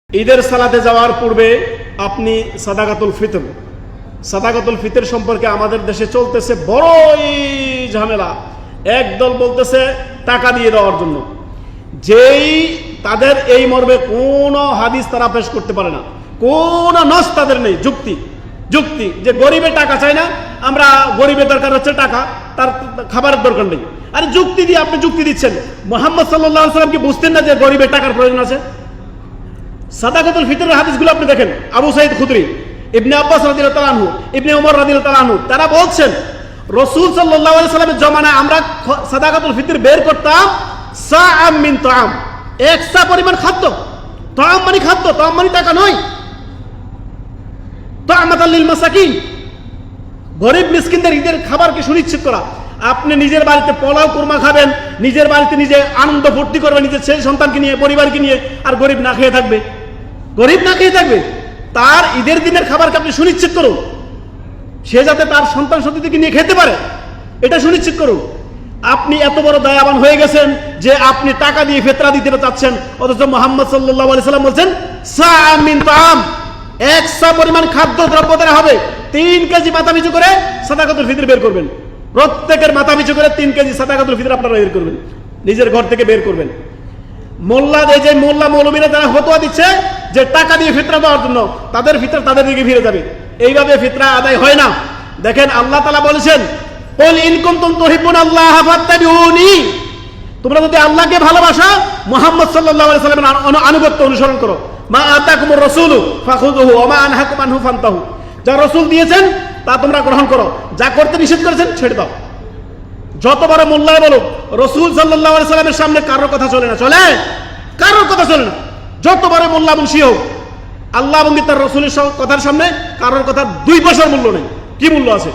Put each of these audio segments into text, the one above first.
ঈদের সালাতে যাওয়ার পূর্বে আপনি সাদাকাতুল ফিতর সম্পর্কে আমাদের দেশে চলতেছে বড়ই ঝামেলা। একদল বলতেছে টাকা দিয়ে দেওয়ার জন্য, যেই তাদের এই মর্মে কোনো হাদিস তারা পেশ করতে পারে না, কোনো নস তাদের নেই, যুক্তি যে গরিবের টাকা চাই না, আমরা গরিবের দরকার হচ্ছে টাকা, তার খাবারের দরকার নেই। আরে যুক্তি দিয়ে আপনি যুক্তি দিচ্ছেন। মুহাম্মদ সাল্লাল্লাহু আলাইহি ওয়াসাল্লাম কি বুঝতেন না যে গরিবের টাকার প্রয়োজন আছে? সাদাকাতুল ফিতরের হাদিসগুলো আপনি দেখেন, আবু সাঈদ খুদরি, ইবনে আব্বাস রাদিয়াল্লাহু তাআলা আনহু, ইবনে ওমর রাদিয়াল্লাহু তাআলা আনহু, তারা বলছেন রাসূল সাল্লাল্লাহু আলাইহি ওয়াসাল্লামের জমানায় আমরা সাদাকাতুল ফিতর বের করতাম সাআম মিন তাআম, এক সা পরিমাণ খাদ্য। তাআম মানে খাদ্য, তাআম মানে টাকা নয়। তাআমাতাল লিল মাসাকিন, গরিব মিসকিনদের ঈদের খাবারকে সুনিশ্চিত করা। আপনি নিজের বাড়িতে পোলাও কুরমা খাবেন, নিজের বাড়িতে নিজে আনন্দ ফুর্তি করবেন, নিজের ছেলে সন্তানকে নিয়ে, পরিবারকে নিয়ে, আর গরিব না খেয়ে থাকবে। তার ঈদের দিনের খাবারকে আপনি সুনিশ্চিত করুন, সে যাতে তার সন্তান সন্ততিকে নিয়ে খেতে পারে, এটা সুনিশ্চিত করুন। আপনি এত বড় দয়াবান হয়ে গেছেন যে আপনি টাকা দিয়ে ফিতরা দিতে চাচ্ছেন, অথচ মুহাম্মদ সাল্লাল্লাহু আলাইহি ওয়াসাল্লাম বলছেন সাআম মিন তাআম, এক সা পরিমাণ খাদ্য দ্রব্য দ্বারা হবে 3 কেজি মাথা পিছু করে সাদাকাতুল ফিতর বের করবেন। প্রত্যেকের মাথা পিছু করে 3 কেজি সাদাকাতুল ফিতর আপনারা বের করবেন, নিজের ঘর থেকে বের করবেন। মোল্লা মৌলবীরা যারা ফতোয়া দিচ্ছে যে টাকা দিয়ে ফিতরা দেওয়ার জন্য, তাদের ফিতরা তাদের দিকে ফিরে যাবে। এইভাবে ফিতরা আদায় হয় না। দেখেন আল্লাহ তাআলা বলেছেন, কুল ইন কুনতুম তুহিব্বুনাল্লাহ ফাত্তাবিউনি, তোমরা যদি আল্লাহকে ভালোবাসো মুহাম্মদ সাল্লাল্লাহু আলাইহি ওয়াসাল্লামের আনুগত্য অনুসরণ করো। মা আতাকুমুর রাসূলু ফাখুযুহু ওয়া মা আনহাকুম আনহু ফান্তাহু, যা রাসূল দিয়েছেন তা তোমরা গ্রহণ করো, যা করতে নিষেধ করেছেন ছেড়ে দাও। যত বড় মোল্লাই বলুক, রাসূল সাল্লাল্লাহু আলাইহি সাল্লামের সামনে কারোর কথা চলে না, কারোর কথা চলে না। যত বড় মোল্লা মুন্সি হোক, আল্লাহ এবং তার রাসূলের কথার সামনে কারোর কথা 2 পয়সার মূল্য নেই। কি মূল্য আছে?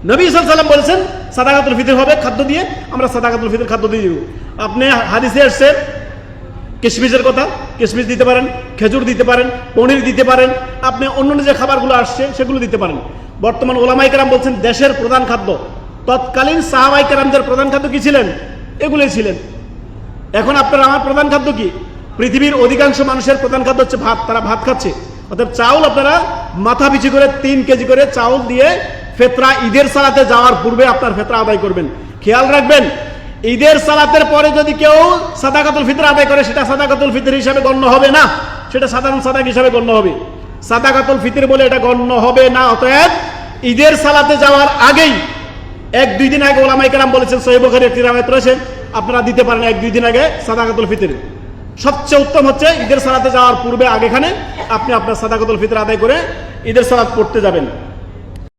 নবী সাল্লাল্লাহু আলাইহি সাল্লাম বলেছেন সাদাকাতুল ফিতর হবে খাদ্য দিয়ে, আমরা সাদাকাতুল ফিতর খাদ্য দিয়ে দিব। আপনি হাদিসে আসছে কিশমিশের কথা, কিশমিশ দিতে পারেন, খেজুর দিতে পারেন, পনির দিতে পারেন, আপনি অন্যান্য যে খাবারগুলো আসছে সেগুলো দিতে পারেন। বর্তমান ওলামায়ে কেরাম বলছেন দেশের প্রধান খাদ্য, তৎকালীন সাহাবায়ে কেরামদের প্রধান খাদ্য কি ছিলেন? এগুলোই ছিলেন। এখন আপনার আমার প্রধান খাদ্য কি? পৃথিবীর অধিকাংশ মানুষের প্রধান খাদ্য হচ্ছে ভাত, তারা ভাত খাচ্ছে। অর্থাৎ চাউল আপনারা মাথা পিছু করে 3 কেজি করে চাউল দিয়ে ফিতরা ঈদের সালাতে যাওয়ার পূর্বে আপনার ফিতরা আদায় করবেন। খেয়াল রাখবেন, ঈদের সালাতের পরে যদি কেউ সাদাকাতুল ফিতর আদায় করে, সেটা সাদাকাতুল ফিতর হিসাবে গণ্য হবে না, সেটা সাধারণ সাদাক হিসাবে গণ্য হবে। সাদাকাতুল ফিতর বলে এটা গণ্য হবে না। অতএব ঈদের সালাতে যাওয়ার আগেই 1-2 দিন আগে ওলামায়ে কেরাম বলেছেন, সহিহ বুখারীর একটি রওয়ায়াত রয়েছে, আপনারা দিতে পারেন 1-2 দিন আগে সাদাকাতুল ফিতর। সবচেয়ে উত্তম হচ্ছে ঈদের সালাতে যাওয়ার পূর্বে আগেখানে আপনি আপনার সাদাকাতুল ফিতর আদায় করে ঈদের সালাত পড়তে যাবেন।